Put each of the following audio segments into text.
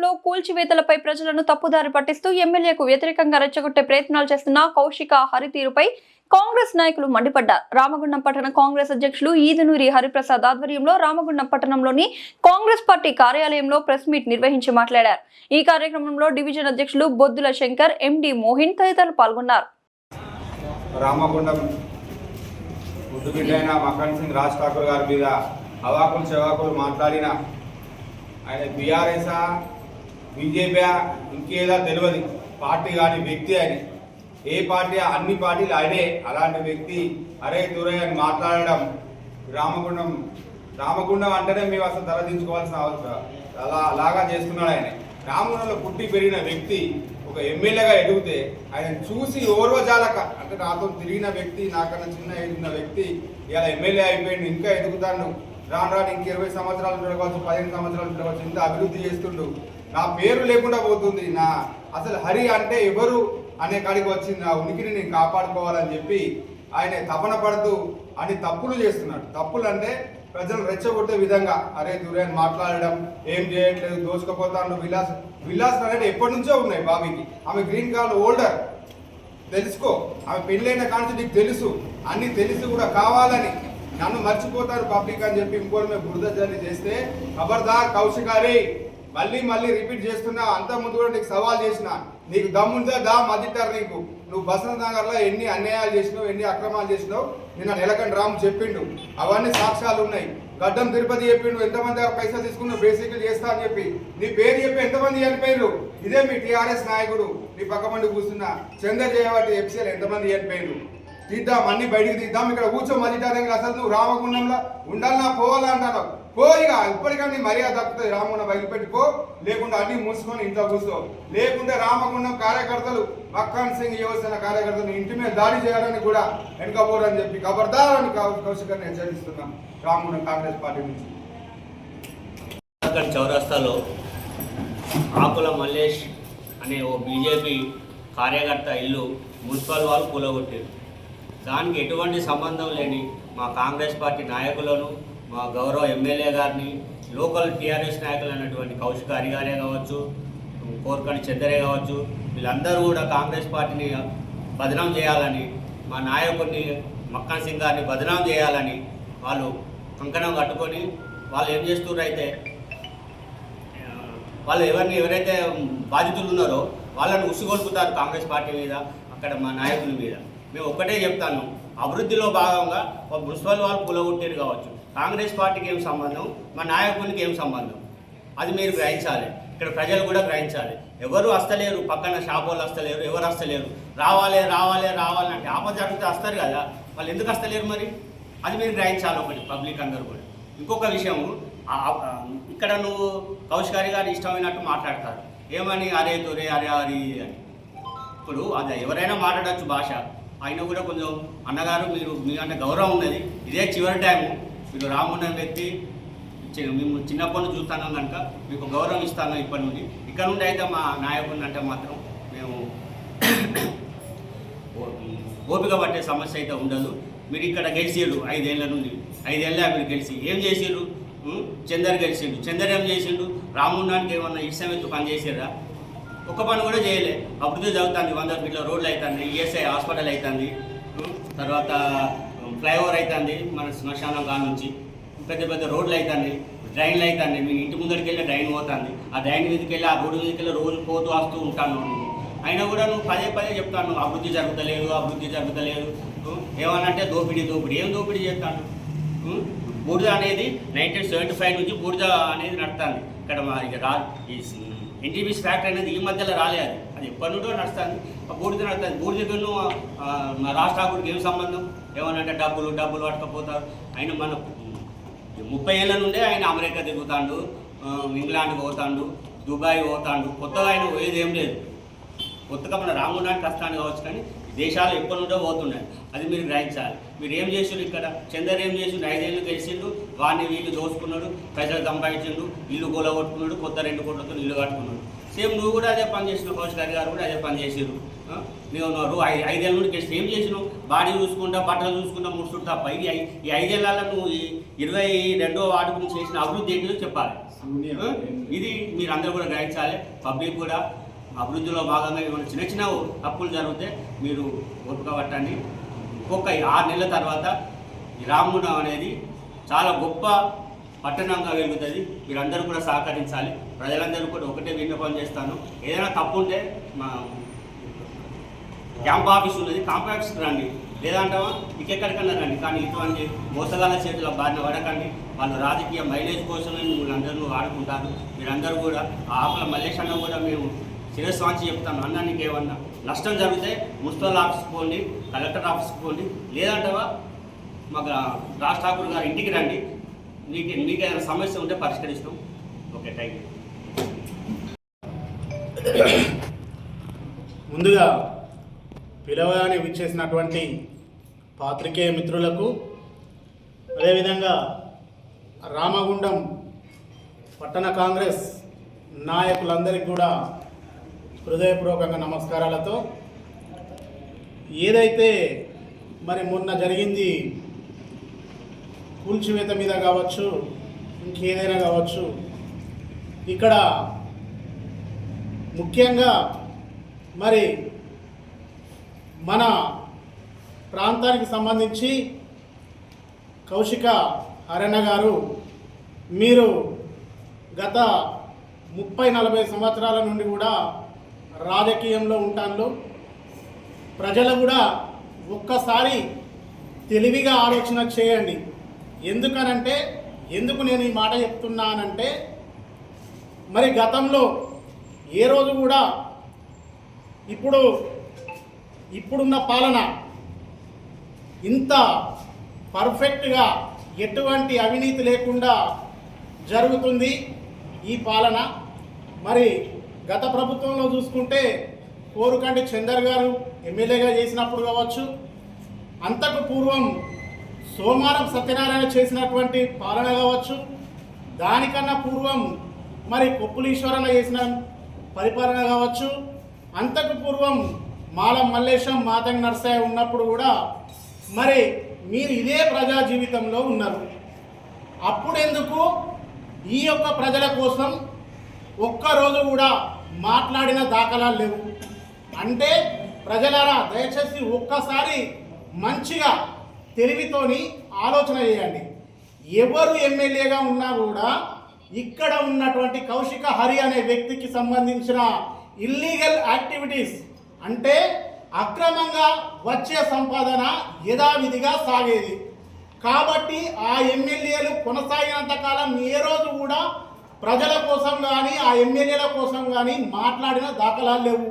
రాష్ట్రంలో కూల్చివేతలపై ప్రజలను తప్పుదారి పట్టిస్తూ ఎమ్మెల్యేకు వ్యతిరేకంగా రెచ్చగొట్టే ప్రయత్నాలు చేస్తున్న కౌశిక హరితీరుపై కాంగ్రెస్ నాయకులు మండిపడ్డారు. రామగుండం పట్టణ కాంగ్రెస్ అధ్యక్షులు ఈదునూరి హరిప్రసాద్ ఆధ్వర్యంలో రామగుండం పట్టణంలోని కాంగ్రెస్ పార్టీ కార్యాలయంలో ప్రెస్ మీట్ నిర్వహించి మాట్లాడారు. ఈ కార్యక్రమంలో డివిజన్ అధ్యక్షులు బొద్దుల శంకర్, ఎండి మోహిన్ తదితరులు పాల్గొన్నారు. రామగుండం ముద్దుబిడ్డైన మక్కన్ సింగ్ రాజ్ ఠాకూర్ గారి మీద అవాకులు చెవాకులు మాట్లాడిన ఆయన బీఆర్ఎస్ బీజేపీ ఇంకేదా తెలియదు పార్టీ కానీ వ్యక్తి అని ఏ పార్టీ అన్ని పార్టీలు ఆయనే. అలాంటి వ్యక్తి అరే దూరయ్య అని మాట్లాడడం రామగుండం అంటేనే మేము అసలు తలదించుకోవాల్సిన అవసరం అలాగా చేస్తున్నాడు ఆయన. రామగుండంలో పుట్టి పెరిగిన వ్యక్తి ఒక ఎమ్మెల్యేగా ఎదిగితే ఆయన చూసి ఓర్వజాలక అంటే నాతో తిరిగిన వ్యక్తి, నాకన్నా చిన్న ఎదిగిన వ్యక్తి ఇలా ఎమ్మెల్యే అయిపోయిండు, ఇంకా ఎదుగుతాను, రాను రాను ఇంక 20 సంవత్సరాలు చూడవచ్చు, 15 సంవత్సరాలు చూడవచ్చు, ఇంత అభివృద్ధి చేస్తుండు, నా పేరు లేకుండా పోతుంది, నా అసలు హరి అంటే ఎవరు అనే కాడికి వచ్చింది, నా ఉనికిని నేను కాపాడుకోవాలని చెప్పి ఆయన తపన పడుతూ అన్ని తప్పులు చేస్తున్నాడు. తప్పులు అంటే ప్రజలు రెచ్చగొట్టే విధంగా అరే దుర్యాన్ని మాట్లాడడం, ఏం చేయట్లేదు, దోచుకపోతాను, విలాస్ అనేది ఎప్పటి నుంచో ఉన్నాయి బాబీకి. ఆమె గ్రీన్ కార్డ్ హోల్డర్, తెలుసుకో, ఆమె పెళ్ళైన కాంచి నీకు తెలుసు, అన్ని తెలిసి కూడా కావాలని నన్ను మర్చిపోతారు పబ్లిక్ అని చెప్పి ఇంకోటి మేము బురద జర్నీ చేస్తే ఖబర్దార్ కౌశికారి మళ్ళీ రిపీట్ చేస్తున్నా. అంత ముందు కూడా నీకు సవాల్ చేసిన, నీకు దమ్ముంటే దా మధ్యటారు నీకు. నువ్వు బసంత్ నగర్లో ఎన్ని అన్యాయాలు చేసినావు, ఎన్ని అక్రమాలు చేసినావు నిన్న నెలకంటి రాము చెప్పిండు, అవన్నీ సాక్ష్యాలు ఉన్నాయి. గడ్డం తిరుపతి చెప్పిండు, ఎంతమంది పైసలు తీసుకున్నావు బేసిక్లు చేస్తా అని చెప్పి. నీ పేరు చెప్పి ఎంతమంది చనిపోయారు? ఇదే మీ టీఆర్ఎస్ నాయకుడు నీ పక్కమండి కూర్చున్నా చంద్ర చేయబట్టి ఎఫ్సీలు ఎంతమంది చనిపోయారు? తీద్దాం, అన్ని బయటికి తీద్దాం, ఇక్కడ కూర్చో మధ్యటానికి. అసలు నువ్వు రామగుండంలో ఉండాలన్నా పోవాలా అంటాను, పోయిగా ఇప్పటికీ మర్యాద దక్కుతుంది. రామగుండం బయలుపెట్టుకో, లేకుండా అన్ని మూసుకొని ఇంట్లో కూర్చో. లేకుంటే రామగుండం కార్యకర్తలు మక్కన్ సింగ్ యువసేన కార్యకర్తలు ఇంటి మీద దాడి చేయడానికి కూడా వెనుకపోరని చెప్పి ఖబర్దారని కౌశికర్ని హెచ్చరిస్తున్నాం రామగుండం కాంగ్రెస్ పార్టీ నుంచి. చౌరస్తాలో ఆకుల మల్లేష్ అనే ఓ బీజేపీ కార్యకర్త ఇల్లు మున్సిపల్ వాళ్ళు కూలగొట్టారు. దానికి ఎటువంటి సంబంధం లేని మా కాంగ్రెస్ పార్టీ నాయకులను, మా గౌరవ ఎమ్మెల్యే గారిని, లోకల్ టీఆర్ఎస్ నాయకులు అన్నటువంటి కౌశిక హరి గారే కావచ్చు, కోరకండి చంద్రే కావచ్చు, వీళ్ళందరూ కూడా కాంగ్రెస్ పార్టీని బదనాం చేయాలని, మా నాయకుడిని మక్కన్ సింగ్ గారిని బదనాం చేయాలని వాళ్ళు కంకణం కట్టుకొని వాళ్ళు ఏం చేస్తున్నారు అయితే వాళ్ళు ఎవరైతే బాధితులు ఉన్నారో వాళ్ళని ఉసిగొల్పుతారు కాంగ్రెస్ పార్టీ మీద, అక్కడ మా నాయకుల మీద. మేము ఒక్కటే చెప్తాను, అభివృద్ధిలో భాగంగా మున్సిపల్ వాళ్ళు కూలగొట్టేది కావచ్చు, కాంగ్రెస్ పార్టీకి ఏం సంబంధం, మా నాయకునికి ఏం సంబంధం, అది మీరు గ్రహించాలి. ఇక్కడ ప్రజలు కూడా గ్రహించాలి. ఎవరు వస్తలేరు, పక్కన షాప్ వాళ్ళు వస్తలేరు, ఎవరు వస్తలేరు. రావాలి అంటే ఆపద జరిగితే వస్తారు కదా, వాళ్ళు ఎందుకు వస్తలేరు మరి? అది మీరు గ్రహించాలి ఒకటి, పబ్లిక్ అందరూ కూడా. ఇంకొక విషయం, ఇక్కడ నువ్వు కౌశికారి గారు ఇష్టమైనట్టు మాట్లాడతారు, ఏమని అరే తొరే అరే హరి అని. ఇప్పుడు అది ఎవరైనా మాట్లాడచ్చు భాష, అయినా కూడా కొంచెం అన్నగారు మీరు మీకంటే గౌరవం ఉన్నది, ఇదే చివరి టైము, మీరు రామున్న వ్యక్తి, మేము చిన్నప్పటి నుంచి చూస్తున్నాం కనుక మీకు గౌరవం ఇస్తాను ఇప్పటి నుండి. ఇక్కడ నుండి అయితే మా నాయకుడిని అంటే మాత్రం మేము ఓపిక పట్టే సమస్య అయితే ఉండదు. మీరు ఇక్కడ గెలిచిర్రు 5 ఏళ్ళ నుండి, 5 ఏళ్ళ మీరు గెలిచి ఏం చేసిర్రు? చందర్ గెలిచిండు, చందర్ ఏం చేసిండు? రాముండానికి ఏమన్నా ఇష్టమైతే పని చేసిర్రా? ఒక్క పని కూడా చేయలే. అభివృద్ధి జరుగుతుంది, 100 ఫీట్ల రోడ్లు అవుతుంది, ఈఎస్ఐ హాస్పిటల్ అవుతుంది, తర్వాత ఫ్లైఓవర్ అవుతుంది మన శ్మశానం కాడ నుంచి, పెద్ద రోడ్లు అవుతుంది, డ్రైన్లు అవుతుంది. మీ ఇంటి ముందరికి వెళ్ళి డ్రైన్ పోతుంది, ఆ డ్రైన్ మీదకి వెళ్ళి ఆ రోడ్డు మీదకి వెళ్ళి రోజు పోతూ వస్తూ ఉంటాను. అయినా కూడా నువ్వు పదే చెప్తాను అభివృద్ధి జరుగుతలేదు. ఏమనంటే దోపిడీ ఏం దోపిడీ చేస్తాను? బూడిద అనేది 1975 నుంచి బూడిద అనేది నడుస్తుంది ఇక్కడ. ఈ ఎన్టీపీసీ ఫ్యాక్టరీ అనేది ఈ మధ్యలో రాలేదు, అది ఎప్పటి నుండో నడుస్తుంది. బూడిద నడుస్తుంది. బూడిదను రాజ్ ఠాకూర్కి ఏం సంబంధం? ఏమనంటే డబ్బులు పట్టుకపోతారు. ఆయన మన 30 ఏళ్ళ నుండే ఆయన అమెరికా తిరుగుతాడు, ఇంగ్లాండ్ పోతాడు, దుబాయ్ పోతాడు. కొత్తగా ఆయన పోయేది ఏం లేదు. కొత్తగా మన రామగుండానికి వస్తాను కావచ్చు, కానీ దేశాలు ఎప్పటి నుండో పోతున్నాయి. అది మీరు గ్రహించాలి. మీరు ఏం చేసిండు? ఇక్కడ చందర్ ఏం చేసిండు? 5 ఏళ్ళు గెలిచిండు, వాడిని వీళ్ళు దోచుకున్నాడు, ప్రజలు సంపాదించిండు, ఇల్లు కొలగొట్టుకున్నాడు, కొత్త 2 కోట్లతో ఇల్లు కట్టుకున్నాడు. సేమ్ నువ్వు కూడా అదే పని చేసినావు, కౌశికారి గారు కూడా అదే పని చేసిరు. నువ్వు 5 ఏళ్ళ నుండి గెలిచి ఏం చేసినావు? బాడీ చూసుకుంటా, బట్టలు చూసుకుంటా ముడుచుడు తప్ప. ఈ 5 ఏళ్ళ నువ్వు 22వ వార్డు గురించి చేసిన అభివృద్ధి ఏంటిదో చెప్పాలి. ఇది మీరు అందరూ కూడా గ్రహించాలి. పబ్లిక్ కూడా అభివృద్ధిలో భాగంగా ఏమైనా చిన్న చిన్న తప్పులు జరిగితే మీరు ఓపిక పట్టండి. ఒక్క 6 నెలల తర్వాత ఈ రామగుండం అనేది చాలా గొప్ప పట్టణంగా వెలుగుతుంది. మీరందరూ కూడా సహకరించాలి. ప్రజలందరూ కూడా ఒకటే విన్నపం చేస్తాను, ఏదైనా తప్పు ఉంటే మా క్యాంప్ ఆఫీస్ ఉన్నది, క్యాంప్ ఆఫీస్కి రండి, లేదంటావా ఇంకెక్కడికన్నా రండి. కానీ ఇటువంటి మోసగాళ్ళ చేతుల బారిన పడకండి. వాళ్ళు రాజకీయ మైలేజ్ కోసమే మీరందరూ ఆడుకుంటారు. మీరందరూ కూడా ఆ ఆకుల మల్లేష్ అన్న కూడా మేము శిరస్వాంచి చెప్తాను, అన్న నీకు ఏమన్నా నష్టం జరిగితే మున్సిపల్ ఆఫీస్కి పోండి, కలెక్టర్ ఆఫీస్కి పోండి, లేదంటావా మాకు రాజ్ ఠాకూర్ గారి ఇంటికి రండి, మీకు ఏదైనా సమస్య ఉంటే పరిష్కరిస్తాం. Okay, thank you. ముందుగా పిలవగానే విచ్చేసినటువంటి పాత్రికేయ మిత్రులకు, అదేవిధంగా రామగుండం పట్టణ కాంగ్రెస్ నాయకులందరికీ కూడా హృదయపూర్వకంగా నమస్కారాలతో, ఏదైతే మరి మొన్న జరిగింది కూల్చివేత మీద కావచ్చు, ఇంకేదైనా కావచ్చు, ఇక్కడ ముఖ్యంగా మరి మన ప్రాంతానికి సంబంధించి కౌశిక హరణ గారు, మీరు గత 30-40 సంవత్సరాల నుండి కూడా రాజకీయంలో ఉంటాను. ప్రజలు కూడా ఒక్కసారి తెలివిగా ఆలోచన చేయండి. ఎందుకనంటే, ఎందుకు నేను ఈ మాట చెప్తున్నానంటే, మరి గతంలో ఏ రోజు కూడా ఇప్పుడున్న పాలన ఇంత పర్ఫెక్ట్గా ఎటువంటి అవినీతి లేకుండా జరుగుతుంది ఈ పాలన. మరి గత ప్రభుత్వంలో చూసుకుంటే కోరుకంటి చందర్ గారు ఎమ్మెల్యేగా చేసినప్పుడు కావచ్చు, అంతకు పూర్వం సోమారం సత్యనారాయణ చేసినటువంటి పాలన కావచ్చు, దానికన్నా పూర్వం మరి కొప్పులీశ్వరన్న చేసిన పరిపాలన కావచ్చు, అంతకు పూర్వం మాలం మల్లేశం మాతంగి నరసయ్య ఉన్నప్పుడు కూడా మరి మీరు ఇదే ప్రజా జీవితంలో ఉన్నారు. అప్పుడెందుకు ఈ యొక్క ప్రజల కోసం ఒక్కరోజు కూడా మాట్లాడిన దాఖలాలు లేవు? అంటే ప్రజలారా, దయచేసి ఒక్కసారి మంచిగా తెలివితోని ఆలోచన చేయండి. ఎవరు ఎమ్మెల్యేగా ఉన్నా కూడా ఇక్కడ ఉన్నటువంటి కౌశిక హరి అనే వ్యక్తికి సంబంధించిన ఇల్లీగల్ యాక్టివిటీస్, అంటే అక్రమంగా వచ్చే సంపాదన యథావిధిగా సాగేది. కాబట్టి ఆ ఎమ్మెల్యేలు కొనసాగినంత కాలం ఏ రోజు కూడా ప్రజల కోసం కానీ ఆ ఎమ్మెల్యేల కోసం కానీ మాట్లాడిన దాఖలాలు లేవు.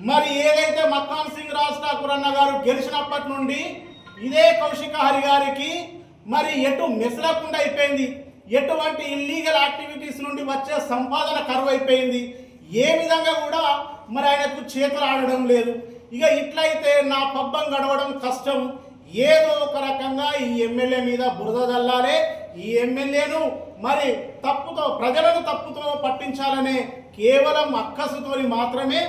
మరి ఏదైతే మక్కాన్ సింగ్ రాజ్ ఠాకూర్ అన్న గారు గెలిచినప్పటి నుండి ఇదే కౌశిక హరి గారికి మరి ఎటు మెసలకుండా అయిపోయింది, ఎటువంటి ఇల్లీగల్ యాక్టివిటీస్ నుండి వచ్చే సంపాదన కరువు అయిపోయింది. ఏ విధంగా కూడా మరి ఆయనకు చేతులు ఆడడం లేదు. ఇక ఇట్లయితే నా పబ్బం గడవడం కష్టం. ఏదో ఒక రకంగా ఈ ఎమ్మెల్యే మీద బురద జల్లాలే, ఈ ఎమ్మెల్యేను మరి ప్రజలను తప్పుతో పట్టించాలనే కేవలం అక్కసుతోని మాత్రమే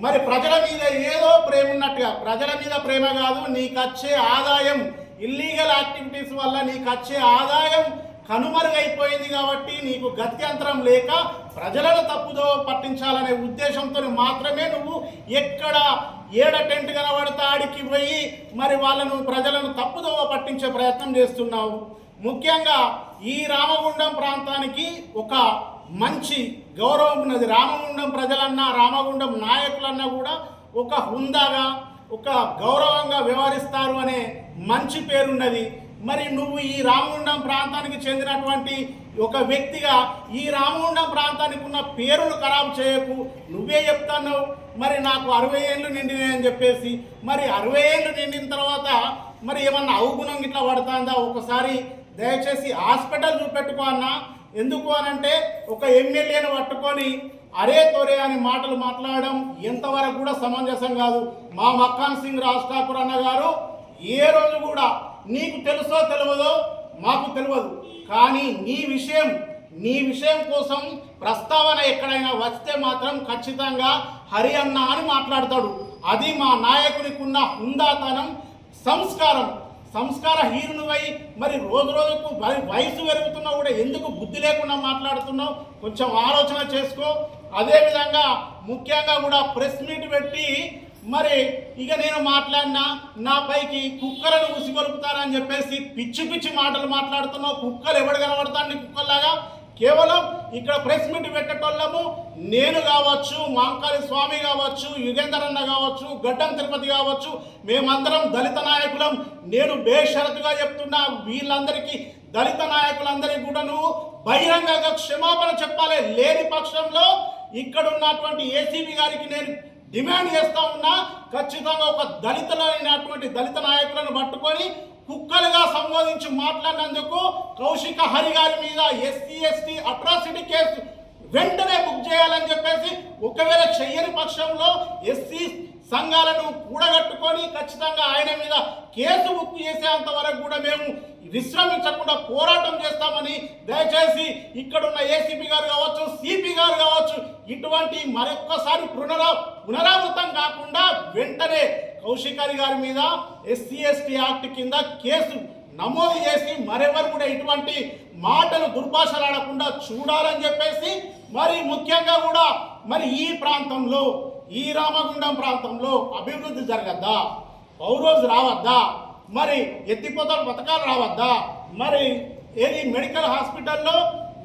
మరి ప్రజల మీద ఏదో ప్రేమ ఉన్నట్టుగా, ప్రజల మీద ప్రేమ కాదు, నీకు వచ్చే ఆదాయం ఇల్లీగల్ యాక్టివిటీస్ వల్ల నీకు వచ్చే ఆదాయం కనుమరుగైపోయింది కాబట్టి నీకు గత్యంతరం లేక ప్రజలను తప్పుదో పట్టించాలనే ఉద్దేశంతో మాత్రమే నువ్వు ఎక్కడ ఏడ టెంట్ కనబడితే ఆడికి పోయి మరి ప్రజలను తప్పుదో పట్టించే ప్రయత్నం చేస్తున్నావు. ముఖ్యంగా ఈ రామగుండం ప్రాంతానికి ఒక మంచి గౌరవం ఉన్నది. రామగుండం ప్రజలన్నా రామగుండం నాయకులన్నా కూడా ఒక హుందాగా ఒక గౌరవంగా వ్యవహరిస్తారు అనే మంచి పేరున్నది. మరి నువ్వు ఈ రామగుండం ప్రాంతానికి చెందినటువంటి ఒక వ్యక్తిగా ఈ రామగుండం ప్రాంతానికి ఉన్న పేరును ఖరాబు చేయకు. నువ్వే చెప్తున్నావు మరి నాకు 60 ఏళ్ళు నిండినాయి అని చెప్పేసి. మరి 60 ఏళ్ళు నిండిన తర్వాత మరి ఏమన్నా అవగుణం ఇట్లా పడుతుందా? ఒకసారి దయచేసి హాస్పిటల్ చూపెట్టుకో అన్నా. ఎందుకు అనంటే ఒక ఎమ్మెల్యేను పట్టుకొని అరే తొరే అని మాటలు మాట్లాడడం ఎంతవరకు కూడా సమంజసం కాదు. మా మక్కాన్ సింగ్ రాజ్ ఠాకూర్ అన్న గారు ఏ రోజు కూడా నీకు తెలుసో తెలియదో మాకు తెలియదు, కానీ నీ విషయం కోసం ప్రస్తావన ఎక్కడైనా వస్తే మాత్రం ఖచ్చితంగా హరి అన్న అని మాట్లాడతాడు. అది మా నాయకునికి ఉన్న హుందాతనం, సంస్కారం. సంస్కార హీనునివై మరి రోజు రోజుకు వయసు పెరుగుతున్నా కూడా ఎందుకు బుద్ధి లేకుండా మాట్లాడుతున్నావు? కొంచెం ఆలోచన చేసుకో. అదేవిధంగా ముఖ్యంగా కూడా ప్రెస్ మీట్ పెట్టి మరి ఇక నేను మాట్లాడినా నా పైకి కుక్కలను ఉసిగొలుపుతారని చెప్పేసి పిచ్చి పిచ్చి మాటలు మాట్లాడుతున్నావు. కుక్కలు ఎవడు కనబడతాను కుక్కల్లాగా? కేవలం ఇక్కడ ప్రెస్ మీట్ పెట్టేటోళ్ళము నేను కావచ్చు, మాంకాళి స్వామి కావచ్చు, యుగేందర్ అన్న కావచ్చు, గడ్డం తిరుపతి కావచ్చు, మేమందరం దళిత నాయకులం. నేను బేషరతుగా చెప్తున్నా, వీళ్ళందరికీ దళిత నాయకులందరికీ కూడా నువ్వు బహిరంగంగా క్షమాపణ చెప్పాలి. లేని పక్షంలో ఇక్కడ ఉన్నటువంటి ఏసీబీ గారికి నేను డిమాండ్ చేస్తా ఉన్నా, ఖచ్చితంగా ఒక దళితులైనటువంటి దళిత నాయకులను పట్టుకొని కుక్కలుగా సంబోధించి మాట్లాడినందుకు కౌశిక హరి గారి మీద SC/ST అట్రాసిటీ కేసు వెంటనే బుక్ చేయాలని చెప్పేసి, ఒకవేళ చెయ్యని పక్షంలో ఎస్సీ సంఘాలను కూడగట్టుకొని ఖచ్చితంగా ఆయన మీద కేసు బుక్ చేసేంత వరకు కూడా మేము విశ్రమించకుండా పోరాటం చేస్తామని దయచేసి ఇక్కడున్న ఏసీపీ గారు కావచ్చు, సిపి గారు కావచ్చు, ఇటువంటి మరొక్కసారి పునరావృతం కాకుండా వెంటనే కౌశికారి గారి మీద SC/ST యాక్ట్ కింద కేసు నమోదు చేసి మరెవరు కూడా ఇటువంటి మాటలు దుర్భాషలాడకుండా చూడాలని చెప్పేసి, మరి ముఖ్యంగా కూడా మరి ఈ ప్రాంతంలో, ఈ రామగుండం ప్రాంతంలో అభివృద్ధి జరగద్దా? పౌరోజ్ రావద్దా? మరి ఎత్తిపోతల పథకాలు రావద్దా? మరి ఏది మెడికల్ హాస్పిటల్లో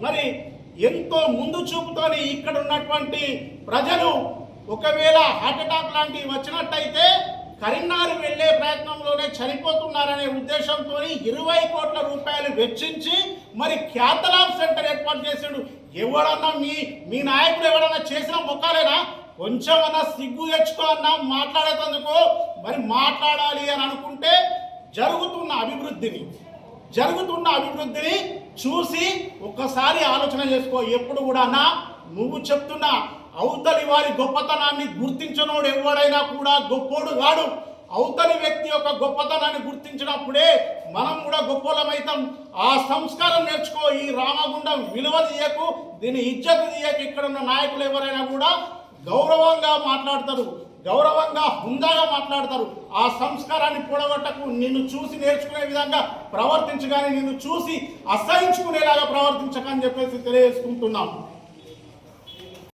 మరి ఎంతో ముందు చూపుతోని ఇక్కడ ఉన్నటువంటి ప్రజలు ఒకవేళ హార్ట్అటాక్ లాంటివి వచ్చినట్టయితే కరీంనగర్ వెళ్లే ప్రయత్నంలోనే చనిపోతున్నారనే ఉద్దేశంతో 20 కోట్ల రూపాయలు వెచ్చించి మరి క్యాథలాబ్ సెంటర్ ఏర్పాటు చేసాడు. ఎవడన్నా మీ నాయకుడు ఎవడన్నా చేసిన మొక్కాలేనా? కొంచెమన్నా సిగ్గు తెచ్చుకో అన్నా మాట్లాడేందుకు. మరి మాట్లాడాలి అని అనుకుంటే జరుగుతున్న అభివృద్ధిని చూసి ఒక్కసారి ఆలోచన చేసుకో. ఎప్పుడు కూడా అన్నా నువ్వు చెప్తున్నా అవతలి వారి గొప్పతనాన్ని గుర్తించనోడు ఎవడైనా కూడా గొప్పోడు కాడు. అవతలి వ్యక్తి యొక్క గొప్పతనాన్ని గుర్తించినప్పుడే మనం కూడా గొప్పలమైతాం. ఆ సంస్కారం నేర్చుకో. ఈ రామగుండం విలువ తీయకు, దీని ఇజ్జత్ తీయకు. ఇక్కడ ఉన్న నాయకులు ఎవరైనా కూడా గౌరవంగా మాట్లాడతారు, గౌరవంగా హుందాగా మాట్లాడతారు. ఆ సంస్కారాన్ని పొడగొట్టకు. నిన్ను చూసి నేర్చుకునే విధంగా ప్రవర్తించగానే నిన్ను చూసి అసహించుకునేలాగా ప్రవర్తించకని చెప్పేసి తెలియజేసుకుంటున్నాం.